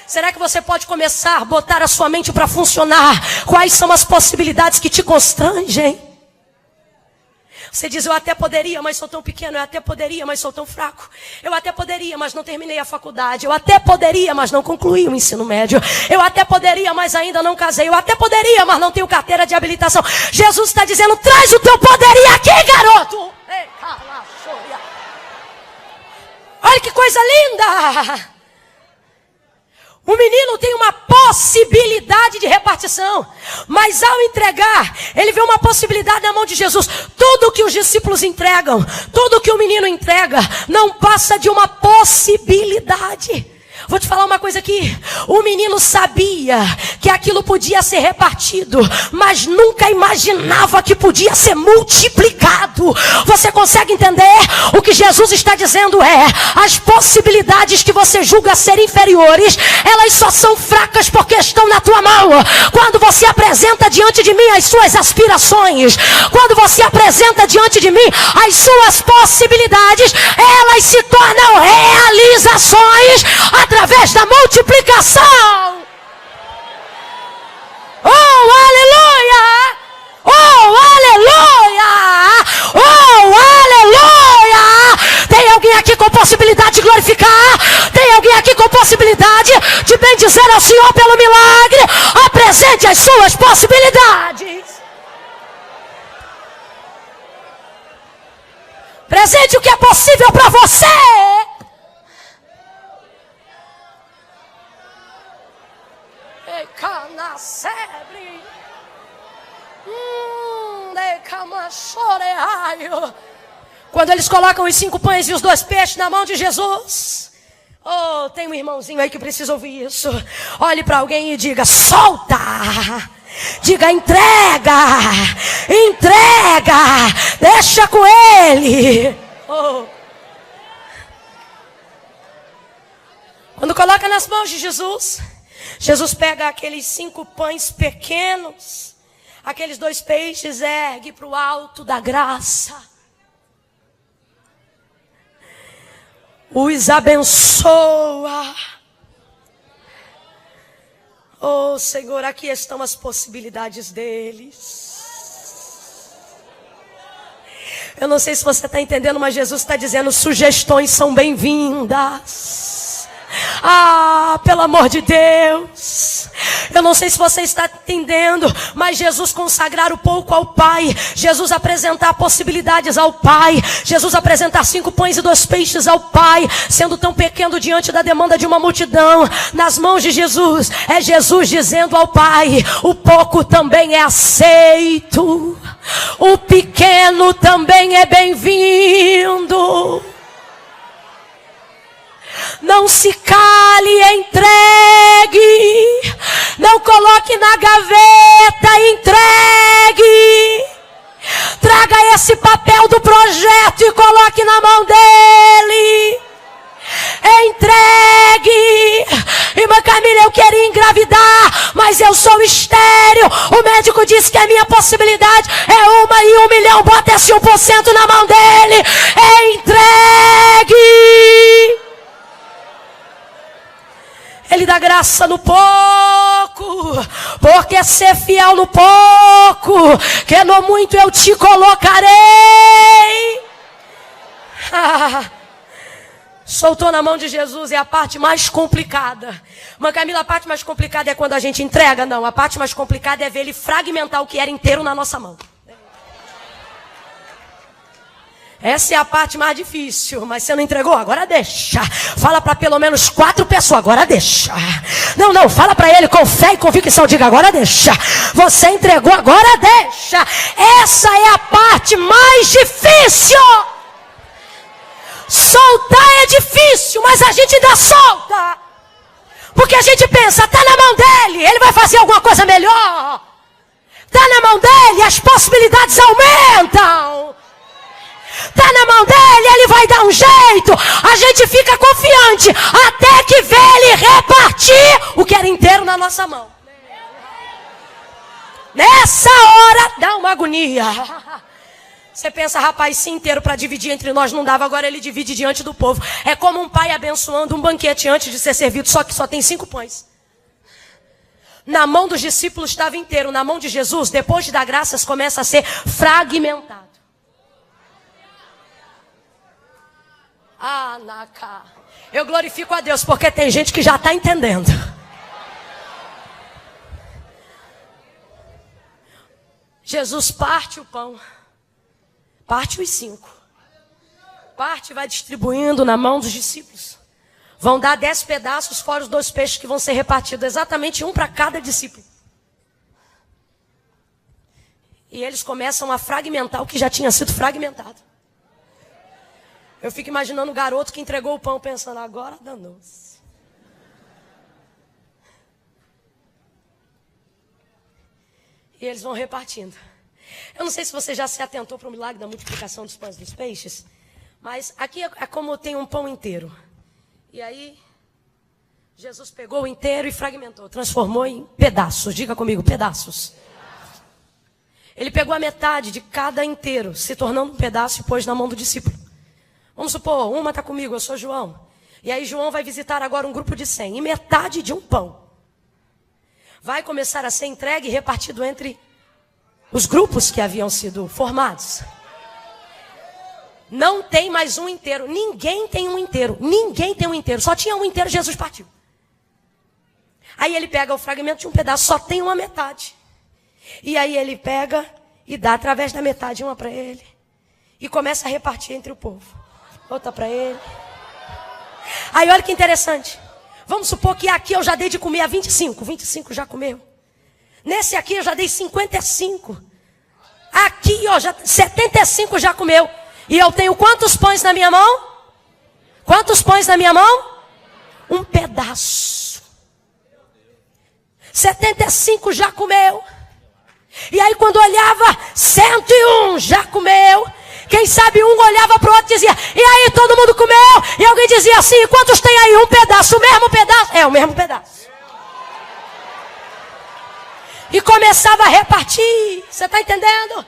Será que você pode começar a botar a sua mente para funcionar? Quais são as possibilidades que te constrangem? Você diz, eu até poderia, mas sou tão pequeno. Eu até poderia, mas sou tão fraco. Eu até poderia, mas não terminei a faculdade. Eu até poderia, mas não concluí o ensino médio. Eu até poderia, mas ainda não casei. Eu até poderia, mas não tenho carteira de habilitação. Jesus está dizendo, traz o teu poderia aqui, garoto. Ei, olha que coisa linda. O menino tem uma possibilidade de repartição, mas ao entregar, ele vê uma possibilidade na mão de Jesus. Tudo que os discípulos entregam, tudo que o menino entrega, não passa de uma possibilidade. Vou te falar uma coisa aqui. O menino sabia que aquilo podia ser repartido, mas nunca imaginava que podia ser multiplicado. Você consegue entender? O que Jesus está dizendo é, as possibilidades que você julga ser inferiores, elas só são fracas porque estão na tua mão. Quando você apresenta diante de mim as suas aspirações, quando você apresenta diante de mim as suas possibilidades, elas se tornam realizações através da multiplicação. Oh, aleluia! Oh, aleluia! Oh, aleluia! Tem alguém aqui com possibilidade de glorificar? Tem alguém aqui com possibilidade de bendizer ao Senhor pelo milagre? Apresente as suas possibilidades. Presente o que é possível para você. Quando eles colocam os 5 pães e os 2 peixes na mão de Jesus, oh, tem um irmãozinho aí que precisa ouvir isso. Olhe para alguém e diga, solta. Diga, entrega. Entrega. Deixa com ele. Oh. Quando coloca nas mãos de Jesus, Jesus pega aqueles 5 pães pequenos, aqueles 2 peixes, ergue para o alto da graça, os abençoa. Oh Senhor, aqui estão as possibilidades deles. Eu não sei se você está entendendo, mas Jesus está dizendo, sugestões são bem-vindas. Ah, pelo amor de Deus. Eu não sei se você está entendendo, mas Jesus consagrar o pouco ao Pai, Jesus apresentar possibilidades ao Pai, Jesus apresentar 5 pães e 2 peixes ao Pai, sendo tão pequeno diante da demanda de uma multidão, nas mãos de Jesus, é Jesus dizendo ao Pai, o pouco também é aceito, o pequeno também é bem-vindo. Não se cale, entregue. Não coloque na gaveta, entregue. Traga esse papel do projeto e coloque na mão dele. Entregue. Irmã Camila, eu queria engravidar, mas eu sou estéril. O médico disse que a minha possibilidade é 1 em 1 milhão. Bota esse 1% na mão dele. Entregue. Ele dá graça no pouco, porque ser fiel no pouco, que no muito eu te colocarei. Soltou na mão de Jesus é a parte mais complicada. Mãe Camila, a parte mais complicada é quando a gente entrega? Não, a parte mais complicada é ver ele fragmentar o que era inteiro na nossa mão. Essa é a parte mais difícil, mas você não entregou? Agora deixa. Fala para pelo menos 4 pessoas, agora deixa. Não, fala para ele com fé e convicção, diga, agora deixa. Você entregou, agora deixa. Essa é a parte mais difícil. Soltar é difícil, mas a gente ainda solta. Porque a gente pensa, tá na mão dele, ele vai fazer alguma coisa melhor. Tá na mão dele, as possibilidades aumentam. Tá na mão dele, ele vai dar um jeito. A gente fica confiante até que vê ele repartir o que era inteiro na nossa mão. Nessa hora dá uma agonia. Você pensa, rapaz, se inteiro para dividir entre nós não dava, agora ele divide diante do povo. É como um pai abençoando um banquete antes de ser servido, só que só tem 5 pães. Na mão dos discípulos estava inteiro, na mão de Jesus, depois de dar graças, começa a ser fragmentado. Ah, Naká. Eu glorifico a Deus, porque tem gente que já está entendendo. Jesus parte o pão. Parte os 5. Parte e vai distribuindo na mão dos discípulos. Vão dar 10 pedaços, fora os 2 peixes que vão ser repartidos. Exatamente um para cada discípulo. E eles começam a fragmentar o que já tinha sido fragmentado. Eu fico imaginando o garoto que entregou o pão pensando, agora danou-se. E eles vão repartindo. Eu não sei se você já se atentou para o milagre da multiplicação dos pães e dos peixes, mas aqui é como tem um pão inteiro. E aí, Jesus pegou o inteiro e fragmentou, transformou em pedaços. Diga comigo, pedaços. Ele pegou a metade de cada inteiro, se tornando um pedaço e pôs na mão do discípulo. Vamos supor, uma está comigo, eu sou João. E aí João vai visitar agora um grupo de 100. E metade de um pão vai começar a ser entregue e repartido entre os grupos que haviam sido formados. Não tem mais um inteiro. Ninguém tem um inteiro. Ninguém tem um inteiro. Só tinha um inteiro, Jesus partiu. Aí ele pega o fragmento de um pedaço, só tem uma metade. E aí ele pega e dá através da metade uma para ele. E começa a repartir entre o povo. Outra para ele. Aí olha que interessante. Vamos supor que aqui eu já dei de comer a 25. 25 já comeu. Nesse aqui eu já dei 55. Aqui, ó, 75 já comeu. E eu tenho quantos pães na minha mão? Quantos pães na minha mão? Um pedaço. 75 já comeu. E aí quando olhava, 101 já comeu. Quem sabe um olhava para o outro e dizia, e aí todo mundo comeu? E alguém dizia assim, quantos tem aí? Um pedaço, o mesmo pedaço? É, o mesmo pedaço. E começava a repartir. Você está entendendo?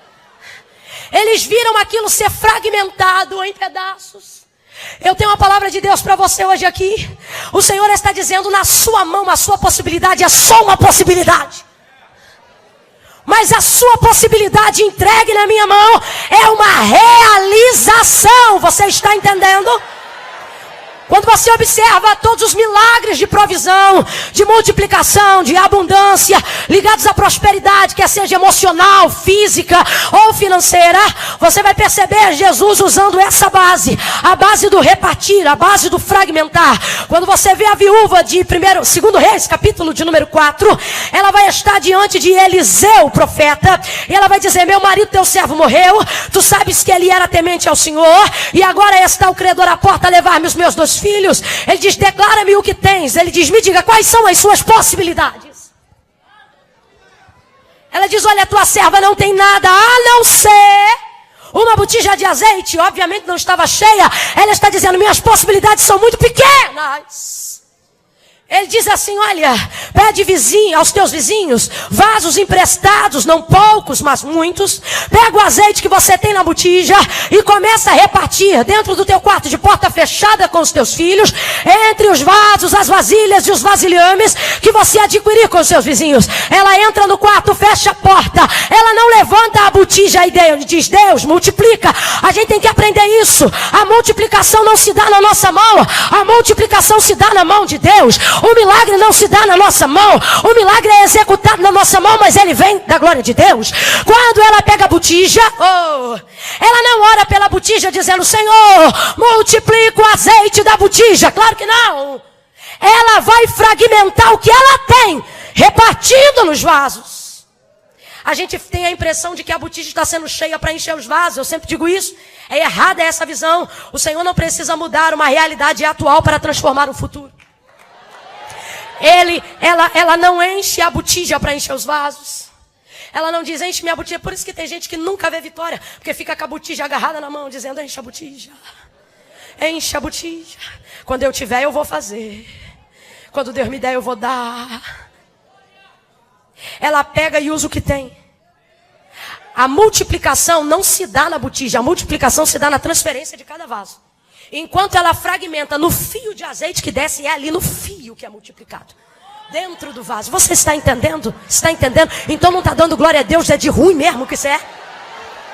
Eles viram aquilo ser fragmentado em pedaços. Eu tenho uma palavra de Deus para você hoje aqui. O Senhor está dizendo, na sua mão, a sua possibilidade é só uma possibilidade. Mas a sua possibilidade entregue na minha mão é uma realização. Você está entendendo? Quando você observa todos os milagres de provisão, de multiplicação, de abundância, ligados à prosperidade, quer seja emocional, física ou financeira, você vai perceber Jesus usando essa base, a base do repartir, a base do fragmentar. Quando você vê a viúva de 2 Reis, capítulo de número 4, ela vai estar diante de Eliseu, o profeta, e ela vai dizer, meu marido, teu servo morreu, tu sabes que ele era temente ao Senhor, e agora está o credor à porta a levar-me os meus 2 filhos. Ele diz, declara-me o que tens. Ele diz, me diga quais são as suas possibilidades. Ela diz, olha, tua serva não tem nada a não ser uma botija de azeite. Obviamente não estava cheia. Ela está dizendo, minhas possibilidades são muito pequenas. Ele diz assim, olha, pede aos teus vizinhos vasos emprestados, não poucos, mas muitos. Pega o azeite que você tem na botija e começa a repartir dentro do teu quarto de porta fechada com os teus filhos, entre os vasos, as vasilhas e os vasilhames que você adquirir com os seus vizinhos. Ela entra no quarto, fecha a porta, ela não levanta a botija e diz, Deus, multiplica. A gente tem que aprender isso. A multiplicação não se dá na nossa mão, a multiplicação se dá na mão de Deus. O milagre não se dá na nossa mão. O milagre é executado na nossa mão, mas ele vem da glória de Deus. Quando ela pega a botija, ela não ora pela botija dizendo, Senhor, multiplica o azeite da botija. Claro que não. Ela vai fragmentar o que ela tem, repartindo nos vasos. A gente tem a impressão de que a botija está sendo cheia para encher os vasos. Eu sempre digo isso. É errada essa visão. O Senhor não precisa mudar uma realidade atual para transformar o futuro. Ela não enche a botija para encher os vasos. Ela não diz, enche minha botija. Por isso que tem gente que nunca vê vitória, porque fica com a botija agarrada na mão, dizendo, enche a botija. Enche a botija. Quando eu tiver, eu vou fazer. Quando Deus me der, eu vou dar. Ela pega e usa o que tem. A multiplicação não se dá na botija, a multiplicação se dá na transferência de cada vaso. Enquanto ela fragmenta no fio de azeite que desce, é ali no fio que é multiplicado. Dentro do vaso. Você está entendendo? Está entendendo? Então não está dando glória a Deus, é de ruim mesmo que isso é?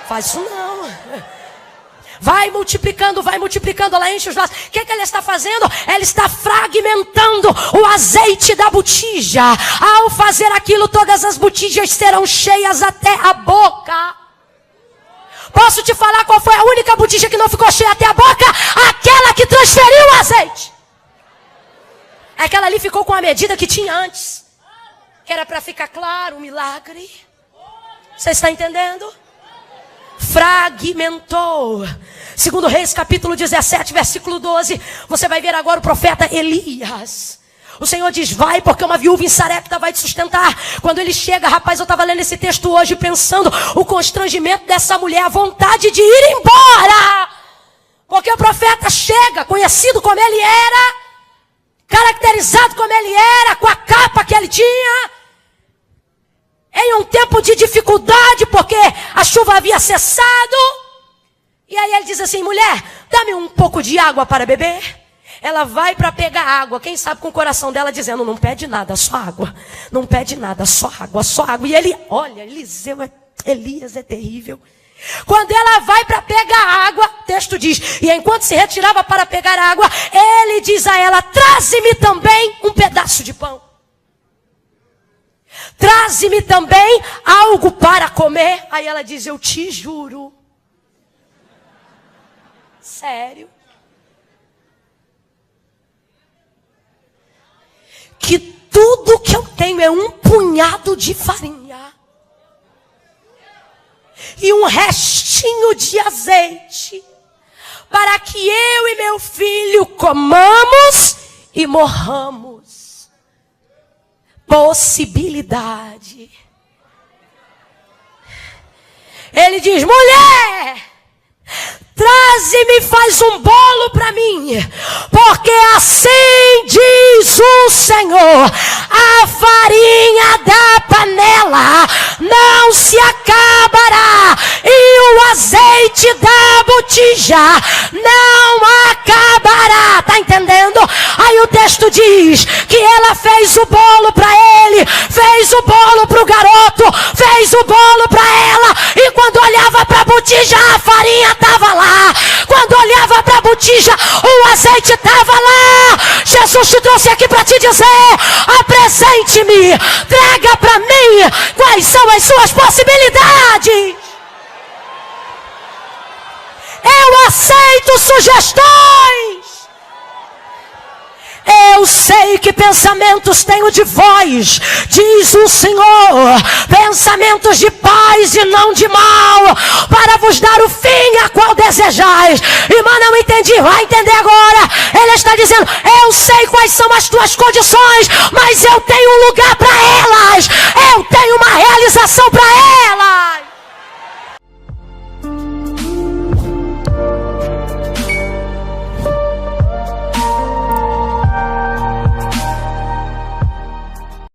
Faz isso não. Vai multiplicando, ela enche os vasos. O que ela está fazendo? Ela está fragmentando o azeite da botija. Ao fazer aquilo, todas as botijas serão cheias até a boca. Posso te falar qual foi a única botija que não ficou cheia até a boca? Aquela que transferiu o azeite. Aquela ali ficou com a medida que tinha antes. Que era para ficar claro, um milagre. Você está entendendo? Fragmentou. Segundo Reis, capítulo 17, versículo 12. Você vai ver agora o profeta Elias. O Senhor diz, vai, porque uma viúva em Sarepta vai te sustentar. Quando ele chega, rapaz, eu estava lendo esse texto hoje, pensando o constrangimento dessa mulher, a vontade de ir embora. Porque o profeta chega, conhecido como ele era, caracterizado como ele era, com a capa que ele tinha, em um tempo de dificuldade, porque a chuva havia cessado. E aí ele diz assim, mulher, dá-me um pouco de água para beber. Ela vai para pegar água, quem sabe com o coração dela dizendo, não pede nada, só água. Não pede nada, só água, só água. E ele, olha, Elias é terrível. Quando ela vai para pegar água, o texto diz, e enquanto se retirava para pegar água, ele diz a ela, traze-me também um pedaço de pão. Traze-me também algo para comer. Aí ela diz, eu te juro. Sério? Que tudo que eu tenho é um punhado de farinha. E um restinho de azeite. Para que eu e meu filho comamos e morramos. Possibilidade. Ele diz, mulher, traze-me e faz um bolo para mim, porque assim diz o Senhor, a farinha da panela não se acabará, e o azeite da botija não acabará, tá entendendo? Aí o texto diz que ela fez o bolo para ele, fez o bolo para o garoto, fez o bolo para ela, e quando olhava para a botija, a farinha estava lá. Quando olhava para a botija, o azeite estava lá. Jesus te trouxe aqui para te dizer, apresente-me, traga para mim quais são as suas possibilidades. Eu aceito sugestões. Eu sei que pensamentos tenho de vós, diz o Senhor, pensamentos de paz e não de mal, para vos dar o fim a qual desejais. Irmã, não entendi, vai entender agora. Ele está dizendo, eu sei quais são as tuas condições, mas eu tenho um lugar para elas, eu tenho uma realização para